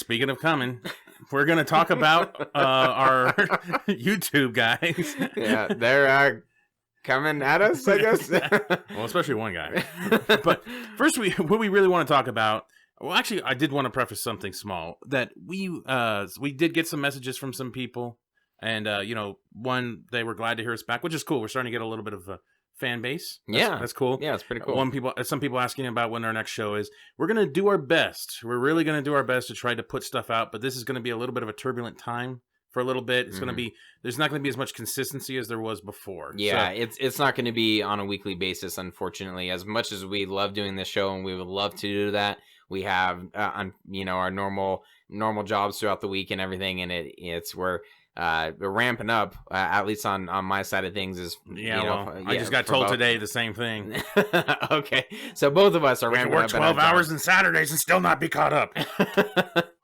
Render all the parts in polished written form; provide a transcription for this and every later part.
speaking of coming, we're going to talk about our YouTube guys. Yeah, they're coming at us, I guess. Well, especially one guy. But first, what we really want to talk about. Well, actually, I did want to preface something small that we did get some messages from some people, and one, they were glad to hear us back, which is cool. We're starting to get a little bit of a fan base. That's cool. Yeah, it's pretty cool. Some people asking about when our next show is. We're gonna do our best. We're really gonna do our best to try to put stuff out, but this is gonna be a little bit of a turbulent time for a little bit. It's gonna be. There's not gonna be as much consistency as there was before. Yeah, so, it's not gonna be on a weekly basis, unfortunately. As much as we love doing this show and we would love to do that, we have our normal jobs throughout the week and everything, and we're ramping up. At least on my side of things is I just got told today the same thing. Okay, so both of us are ramping up. Work 12 hours on Saturdays and still not be caught up.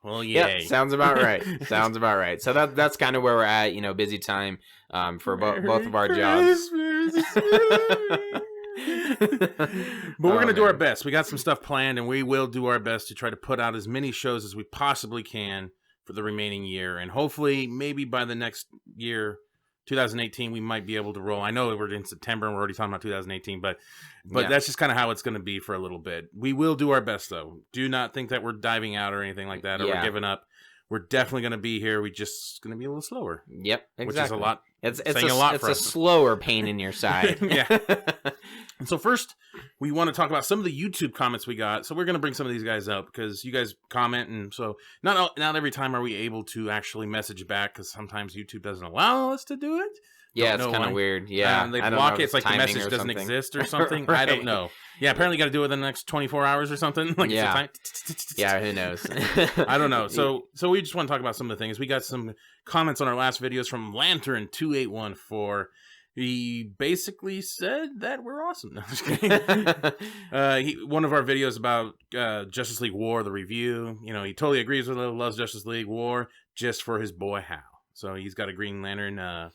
Well, yay. Yep, sounds about right. So that's kind of where we're at. Busy time for both of our jobs. But we're going to do our best. We got some stuff planned, and we will do our best to try to put out as many shows as we possibly can for the remaining year. And hopefully, maybe by the next year, 2018, we might be able to roll. I know we're in September, and we're already talking about 2018, but that's just kind of how it's going to be for a little bit. We will do our best, though. Do not think that we're diving out or anything like that, or we're giving up. We're definitely going to be here. We're just going to be a little slower. Yep, exactly. Which is a lot. It's a slower pain in your side. Yeah. And so first, we want to talk about some of the YouTube comments we got. So we're going to bring some of these guys up because you guys comment, and so not every time are we able to actually message back because sometimes YouTube doesn't allow us to do it. Yeah, it's kind of weird. Yeah, they block it. It's like the message doesn't exist or something. Right. I don't know. Yeah, apparently you got to do it within the next 24 hours or something. Like yeah, who knows? I don't know. So we just want to talk about some of the things. We got some comments on our last videos from Lantern2814. He basically said that we're awesome. No, I'm just kidding. One of our videos about Justice League War, the review, he totally agrees with it, loves Justice League War, just for his boy Hal. So he's got a Green Lantern,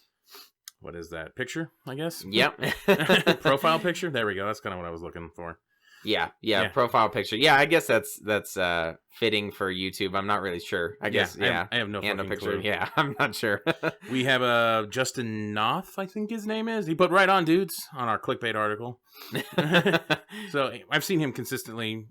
what is that, picture, I guess? Yep. Profile picture? There we go. That's kind of what I was looking for. Yeah, profile picture. Yeah, I guess that's fitting for YouTube. I'm not really sure. I guess, I have no fucking picture. clue. Yeah, I'm not sure. We have Justin Noth, I think his name is. He put right on dudes on our clickbait article. So I've seen him consistently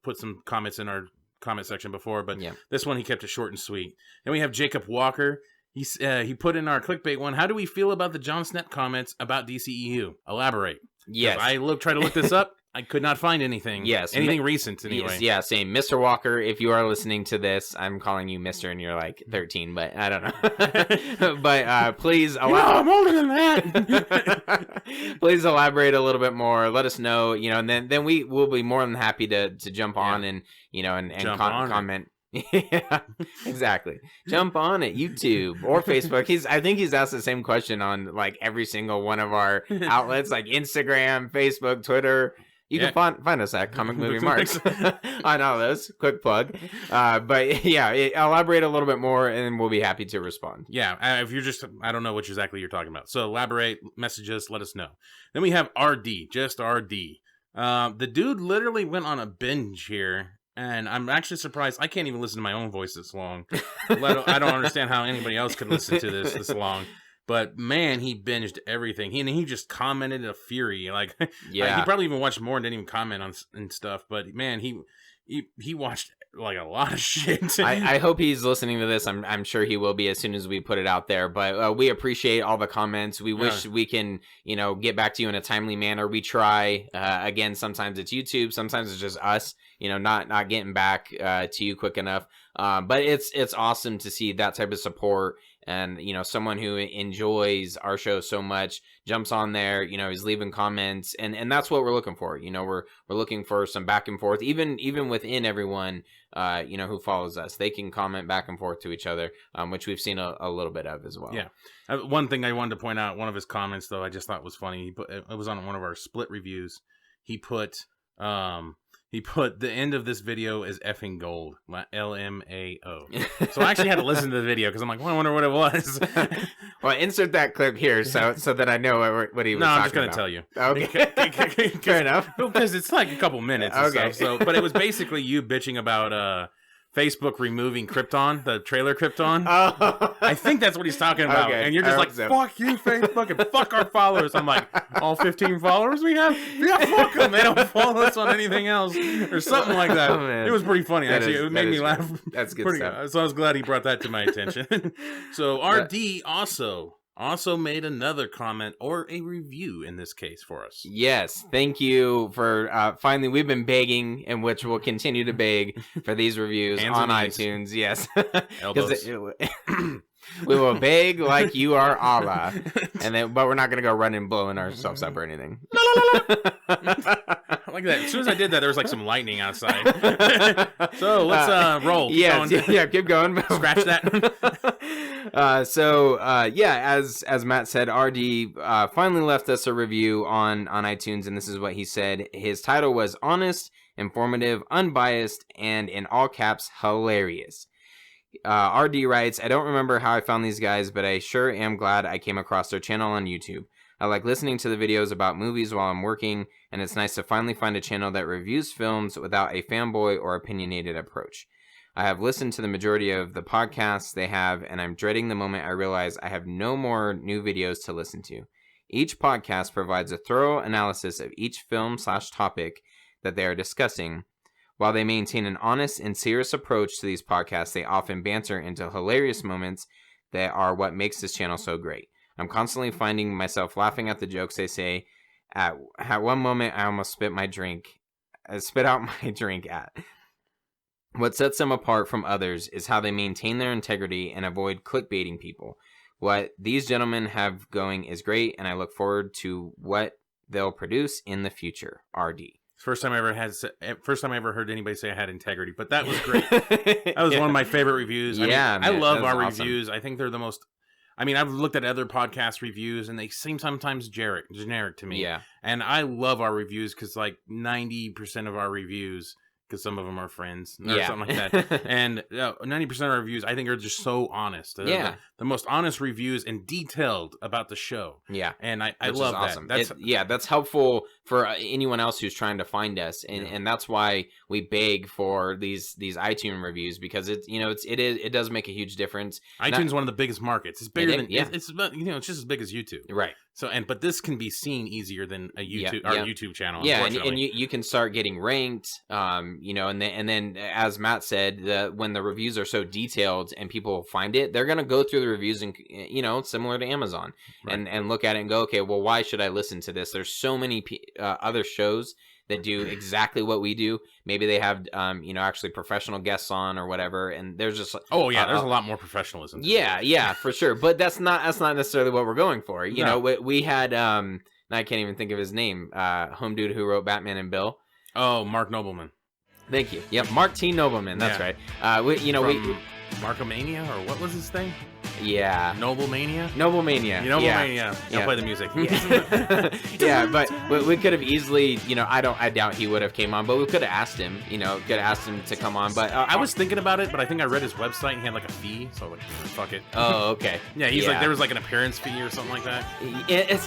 put some comments in our comment section before, but this one he kept it short and sweet. Then we have Jacob Walker. He put in our clickbait one. How do we feel about the John Snett comments about DCEU? Elaborate. Yes. I tried to look this up. I could not find anything. Yes. Anything recent, anyway. Yeah, same. Mr. Walker, if you are listening to this, I'm calling you Mr. and you're like 13, but I don't know. But please I'm older than that. Please elaborate a little bit more. Let us know, and then we will be more than happy to jump on and, comment. Yeah, exactly. Jump on at YouTube or Facebook. I think he's asked the same question on like every single one of our outlets, like Instagram, Facebook, Twitter. You can find us at Comic Movie Marks on all those. Quick plug. But yeah, elaborate a little bit more and we'll be happy to respond. Yeah, if you're I don't know what exactly you're talking about. So elaborate, message us, let us know. Then we have RD, just RD. The dude literally went on a binge here. And I'm actually surprised. I can't even listen to my own voice this long. I don't understand how anybody else could listen to this long. But man, he binged everything. He just commented a fury. Like, he probably even watched more and didn't even comment on and stuff. But man, he watched like a lot of shit. I hope he's listening to this. I'm sure he will be as soon as we put it out there. But we appreciate all the comments. We wish we can get back to you in a timely manner. We try. Again, sometimes it's YouTube. Sometimes it's just us. Not getting back to you quick enough. But it's awesome to see that type of support. And, someone who enjoys our show so much jumps on there, he's leaving comments and that's what we're looking for. We're looking for some back and forth, even within everyone, who follows us. They can comment back and forth to each other, which we've seen a little bit of as well. Yeah. One thing I wanted to point out, one of his comments, though, I just thought was funny. It was on one of our split reviews. He put the end of this video is effing gold, LMAO. So I actually had to listen to the video because I'm like, well, I wonder what it was. Well, insert that clip here so that I know what he was talking about. No, I'm just going to tell you. Okay. Fair enough. Because it's like a couple minutes and stuff. So, but it was basically you bitching about Facebook removing Krypton, the trailer Krypton. Oh. I think that's what he's talking about. Okay, And you're just like, fuck you, Facebook, and fuck our followers. I'm like, all 15 followers we have? Yeah, fuck them. They don't follow us on anything else or something like that. Oh, man. It was pretty funny, actually. It made me laugh. That's good pretty stuff. So I was glad he brought that to my attention. So RD also made another comment or a review in this case for us. Yes, thank you for finally. We've been begging, and which we'll continue to beg for these reviews Hands on and knees. iTunes. Yes, Elbows. we will beg like you are Allah, and then but we're not gonna go running blowing ourselves up or anything. I like that. As soon as I did that, there was like some lightning outside. So let's roll. Keep going. Keep going. Scratch that. As Matt said, RD finally left us a review on iTunes, and this is what he said. His title was honest, informative, unbiased, and in all caps, hilarious. RD writes, I don't remember how I found these guys, but I sure am glad I came across their channel on YouTube. I like listening to the videos about movies while I'm working, and it's nice to finally find a channel that reviews films without a fanboy or opinionated approach. I have listened to the majority of the podcasts they have, and I'm dreading the moment I realize I have no more new videos to listen to. Each podcast provides a thorough analysis of each film/topic that they are discussing. While they maintain an honest and serious approach to these podcasts, they often banter into hilarious moments that are what makes this channel so great. I'm constantly finding myself laughing at the jokes they say. At one moment, I almost spit out my drink at. What sets them apart from others is how they maintain their integrity and avoid clickbaiting people. What these gentlemen have going is great, and I look forward to what they'll produce in the future. RD. First time I ever heard anybody say I had integrity, but that was great. That was one of my favorite reviews. I love our reviews. I think they're the most. I mean, I've looked at other podcast reviews, and they seem sometimes generic to me. Yeah. And I love our reviews because, like, 90% of our reviews, because some of them are friends or something like that, and 90% of our reviews, I think, are just so honest. The most honest reviews and detailed about the show. Yeah. And I love awesome. that. That's helpful for anyone else who's trying to find us, and that's why we beg for these iTunes reviews, because it does make a huge difference. iTunes is one of the biggest markets. It's bigger than it's it's just as big as YouTube. Right. So but this can be seen easier than a YouTube our YouTube channel. Yeah, and you can start getting ranked. And then as Matt said, when the reviews are so detailed and people find it, they're gonna go through the reviews and similar to Amazon, right, and look at it and go, okay, well, why should I listen to this? There's so many other shows that do exactly what we do. Maybe they have actually professional guests on or whatever, and there's just there's a lot more professionalism. Yeah, for sure. But that's not necessarily what we're going for. You know, we had I can't even think of his name. Home dude who wrote Batman and Bill. Oh, Mark Nobleman. Thank you. Yep, Mark T. Nobleman. That's right. We Markomania, or what was his thing? Yeah. Noblemania. Yeah. I'll play the music. Yeah, but we could have easily, I doubt he would have came on, but we could have asked him, to come on. But I was thinking about it, but I think I read his website and he had like a fee, so like, fuck it. Oh, okay. Yeah, he's like, there was like an appearance fee or something like that.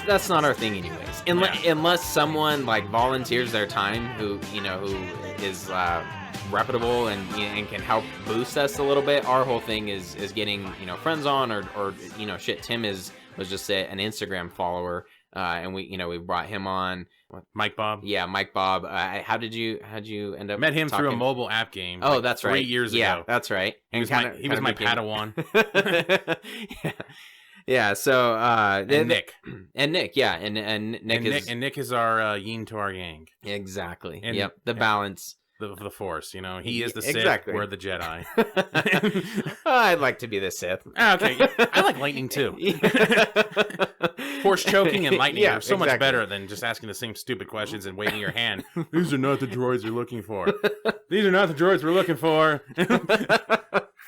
That's not our thing, anyways. Unless someone like volunteers their time, who is reputable and can help boost us a little bit. Our whole thing is getting friends on, or Tim was just an Instagram follower, and we brought him on. Mike Bob. Yeah, Mike Bob. How'd you end up? Met him talking? through a mobile app game. Oh, that's right. 3 years ago. Yeah, that's right. And he was my Padawan. Yeah. So Nick. Yeah, and Nick is our yin to our yang. Exactly. And, yep. The balance. The Force, he is the Sith, exactly. we're the Jedi. I'd like to be the Sith. Okay, I like lightning too. Force choking and lightning are so much better than just asking the same stupid questions and waving your hand. These are not the droids you're looking for. These are not the droids we're looking for.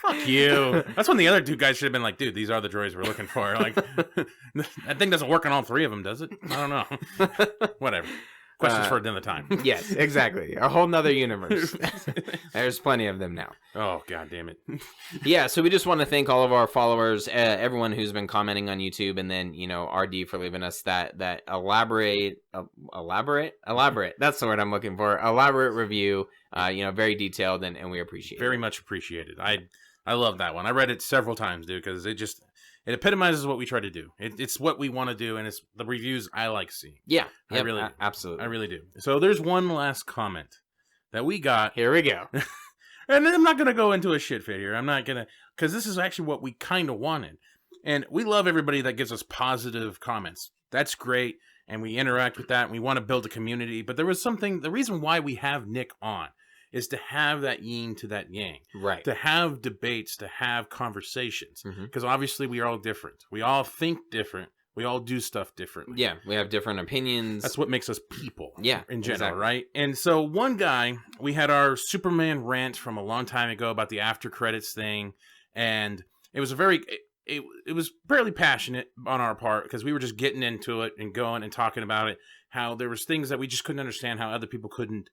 Fuck you. That's when the other two guys should have been like, dude, these are the droids we're looking for. Like, that thing doesn't work on all three of them, does it? I don't know. Whatever. Questions for another time. Yes, exactly. A whole nother universe. There's plenty of them now. Oh, God damn it. Yeah, so we just want to thank all of our followers, everyone who's been commenting on YouTube, and then, RD for leaving us that elaborate. That's the word I'm looking for. Elaborate review, very detailed, and we appreciate it. Very much appreciated. I love that one. I read it several times, dude, because it epitomizes what we try to do. It's what we want to do, and it's the reviews I like seeing. Yeah, absolutely. I really do. So there's one last comment that we got. Here we go. And I'm not going to go into a shit fit here. I'm not going to, because this is actually what we kind of wanted. And we love everybody that gives us positive comments. That's great. And we interact with that. And we want to build a community. But there was the reason why we have Nick on is to have that yin to that yang. Right. To have debates, to have conversations. Mm-hmm. Because obviously we are all different. We all think different. We all do stuff differently. Yeah, we have different opinions. That's what makes us people. Yeah, in general, exactly. Right? And so one guy, we had our Superman rant from a long time ago about the after credits thing, and it was it was fairly passionate on our part because we were just getting into it and going and talking about it. How there was things that we just couldn't understand, how other people couldn't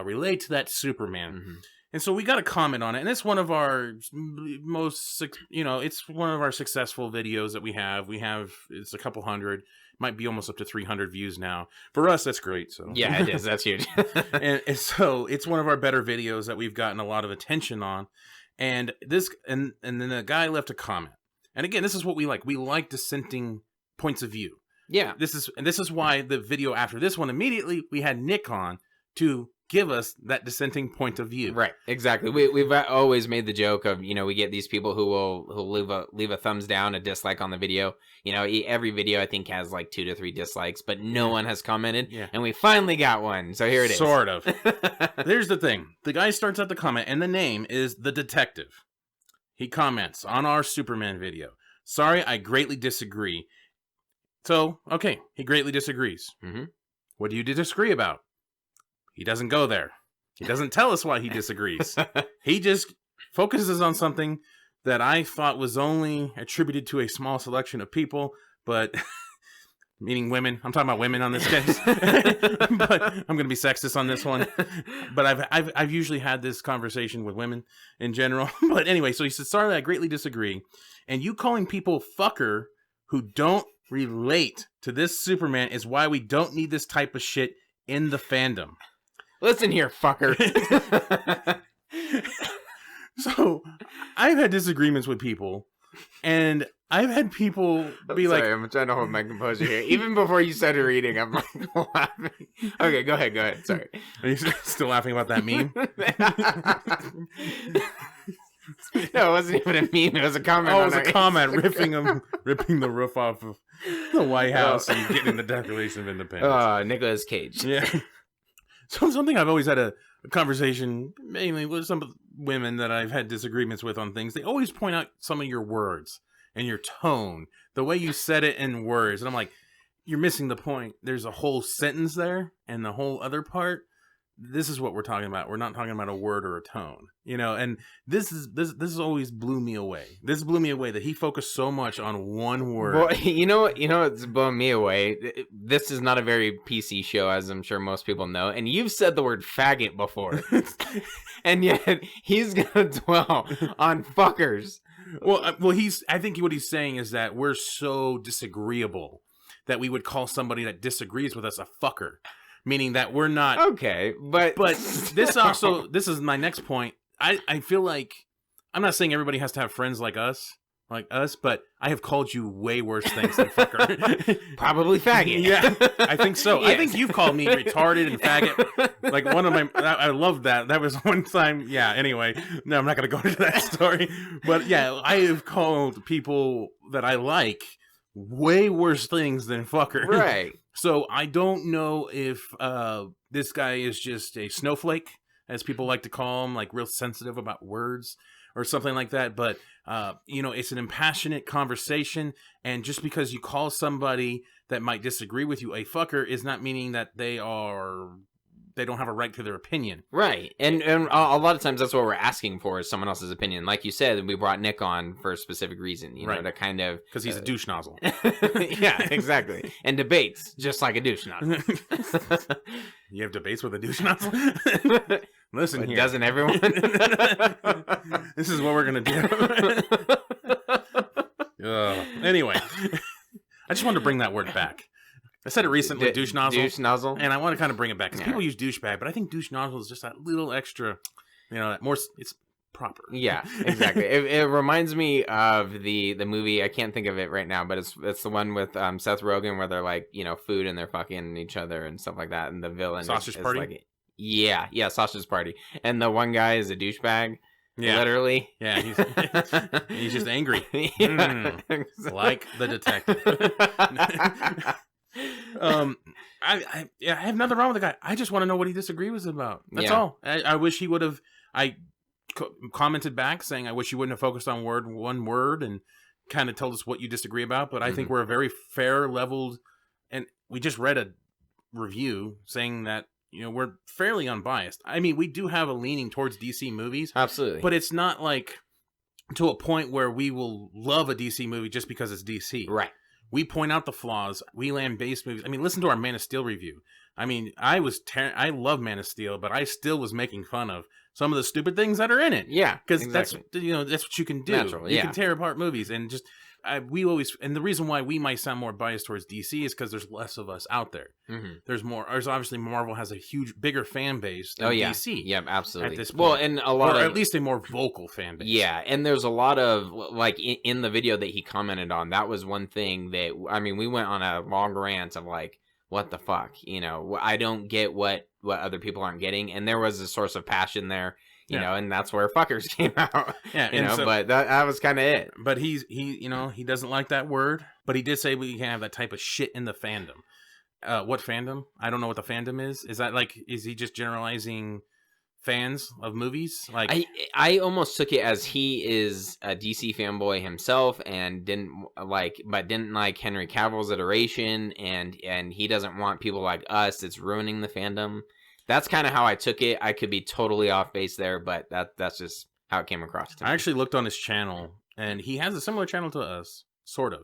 relate to that Superman. Mm-hmm. And so we got a comment on it, and it's one of our most, it's one of our successful videos that we have. It's a couple hundred, might be almost up to 300 views now. For us, that's great. So yeah, it is. That's huge. and so it's one of our better videos that we've gotten a lot of attention on. And and then the guy left a comment. And again, this is what we like. We like dissenting points of view. Yeah. This is why the video after this one, immediately we had Nick on to give us that dissenting point of view. Right, exactly. We've always made the joke of, we get these people who'll leave a thumbs down, a dislike on the video. Every video I think has like 2 to 3 dislikes, but no one has commented. Yeah. And we finally got one. So here it is. Sort of. There's the thing. The guy starts out the comment, and the name is The Detective. He comments on our Superman video. Sorry, I greatly disagree. So, okay, he greatly disagrees. Mm-hmm. What do you disagree about? He doesn't go there. He doesn't tell us why he disagrees. He just focuses on something that I thought was only attributed to a small selection of people, but meaning women. I'm talking about women on this case. But I'm going to be sexist on this one. But I've usually had this conversation with women in general. But anyway, so he said, sorry, I greatly disagree. And you calling people fucker who don't relate to this Superman is why we don't need this type of shit in the fandom. Listen here, fucker. So, I've had disagreements with people, and I've had people be like... Sorry, I'm trying to hold my composure here. Even before you started reading, I'm like laughing. Okay, go ahead. Sorry. Are you still laughing about that meme? No, it wasn't even a meme. It was a comment. Oh, it was a comment ripping the roof off of the White House and getting the Declaration of Independence. Nicolas Cage. Yeah. So something I've always had a conversation, mainly with some of the women that I've had disagreements with on things. They always point out some of your words and your tone, the way you said it in words. And I'm like, you're missing the point. There's a whole sentence there, and the whole other part. This is what we're talking about. We're not talking about a word or a tone, and this is always blew me away. This blew me away that he focused so much on one word. Well, it's blown me away. This is not a very PC show, as I'm sure most people know. And you've said the word faggot before, and yet he's gonna dwell on fuckers. Well, I think what he's saying is that we're so disagreeable that we would call somebody that disagrees with us a fucker. Meaning that we're not okay, but this is my next point. I feel like I'm not saying everybody has to have friends like us, but I have called you way worse things than fucker. Probably faggot. Yeah, I think so. Yes. I think you've called me retarded and faggot. Like one of my, I love that. That was one time. Yeah. Anyway, no, I'm not gonna go into that story. But yeah, I have called people that I like way worse things than fucker. Right. So I don't know if this guy is just a snowflake, as people like to call him, like real sensitive about words or something like that. But, it's an impassionate conversation. And just because you call somebody that might disagree with you a fucker is not meaning that they they don't have a right to their opinion. Right. And a lot of times that's what we're asking for is someone else's opinion. Like you said, we brought Nick on for a specific reason, you know, to kind of... Because he's a douche nozzle. Yeah, exactly. And debates, just like a douche nozzle. You have debates with a douche nozzle? Listen here. Doesn't everyone? This is what we're going to do. Anyway, I just wanted to bring that word back. I said it recently, douche nozzle. Douche nozzle. And I want to kind of bring it back. Because people use douchebag, but I think douche nozzle is just that little extra, you know, more, it's proper. Yeah, exactly. It reminds me of the movie, I can't think of it right now, but it's the one with Seth Rogen where they're like, you know, food and they're fucking each other and stuff like that. And the villain Sausage Party? Like, yeah, Sausage Party. And the one guy is a douchebag. Yeah. Literally. Yeah, he's just angry. Yeah, exactly. Like the detective. I have nothing wrong with the guy. I just want to know what he disagrees about. That's all. I wish he would have. I commented back saying I wish you wouldn't have focused on one word and kind of told us what you disagree about. But I think we're a very fair, leveled, and we just read a review saying that, you know, we're fairly unbiased. I mean, we do have a leaning towards DC movies, absolutely, but it's not like to a point where we will love a DC movie just because it's DC. Right. We point out the flaws. We land-based movies. I mean, listen to our Man of Steel review. I mean, I love Man of Steel, but I still was making fun of some of the stupid things that are in it. Yeah, because exactly. that's what you can do. Natural, you can tear apart movies, and just and the reason why we might sound more biased towards DC is because there's less of us out there. Mm-hmm. There's obviously Marvel has a bigger fan base than DC. Yeah, absolutely. At this point. Well, and at least a more vocal fan base. Yeah, and there's a lot of like in the video that he commented on. That was one thing that we went on a long rant of like, what the fuck, you know? I don't get what other people aren't getting, and there was a source of passion there. You know, and that's where fuckers came out. Yeah, you know, so, but that was kind of it. But he doesn't like that word. But he did say we can have that type of shit in the fandom. What fandom? I don't know what the fandom is. Is that like, is he just generalizing fans of movies? Like, I almost took it as he is a DC fanboy himself and didn't like Henry Cavill's iteration, and he doesn't want people like us. It's ruining the fandom. That's kind of how I took it. I could be totally off base there, but that's just how it came across to me. I actually looked on his channel, and he has a similar channel to us, sort of.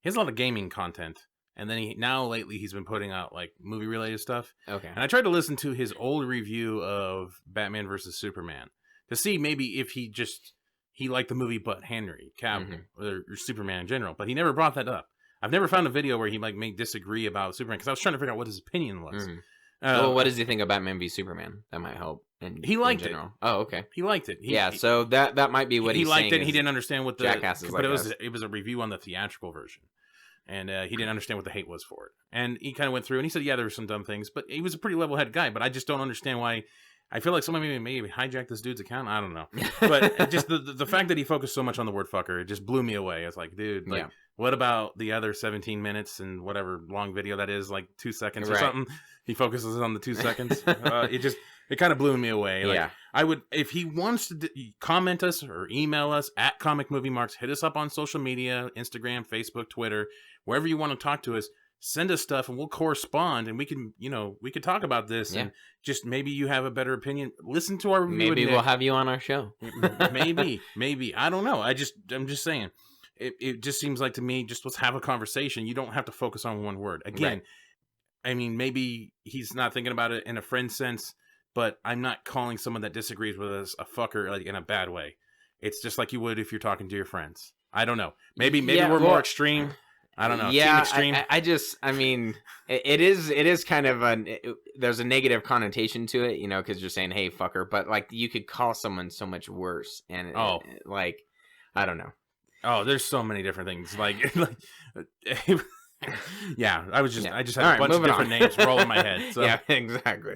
He has a lot of gaming content, and then lately he's been putting out like movie related stuff. Okay. And I tried to listen to his old review of Batman versus Superman to see maybe if he liked the movie but Henry Cavill or Superman in general, but he never brought that up. I've never found a video where he like may disagree about Superman because I was trying to figure out what his opinion was. Well, what does he think of Batman v Superman? That might help. He liked it. Oh, okay. He liked it. So that might be what he liked it. He didn't understand what the jackasses but it was a review on the theatrical version, and he didn't understand what the hate was for it. And he kind of went through and he said, yeah, there were some dumb things, but he was a pretty level-headed guy. But I just don't understand why. I feel like someone maybe hijacked this dude's account. I don't know, but just the fact that he focused so much on the word fucker, it just blew me away. It's like, dude, like, what about the other 17 minutes and whatever long video that is, like 2 seconds or something? He focuses on the 2 seconds. It kind of blew me away. Like, I would, if he wants to comment us or email us at Comic Movie Marks, hit us up on social media, Instagram, Facebook, Twitter, wherever you want to talk to us. Send us stuff and we'll correspond, and we can talk about this, and just maybe you have a better opinion. Listen to our review. Maybe we'll have you on our show. maybe. I don't know. I'm just saying. It just seems like to me, just let's have a conversation. You don't have to focus on one word. Again, I mean, maybe he's not thinking about it in a friend sense, but I'm not calling someone that disagrees with us a fucker like in a bad way. It's just like you would if you're talking to your friends. I don't know. Maybe we're more extreme. I don't know. Yeah, I mean, it is kind of there's a negative connotation to it, you know, because you're saying, hey, fucker, but like you could call someone so much worse, and like, I don't know. Oh, there's so many different things. Like yeah, I just had a bunch of different names roll in my head. So. Yeah, exactly.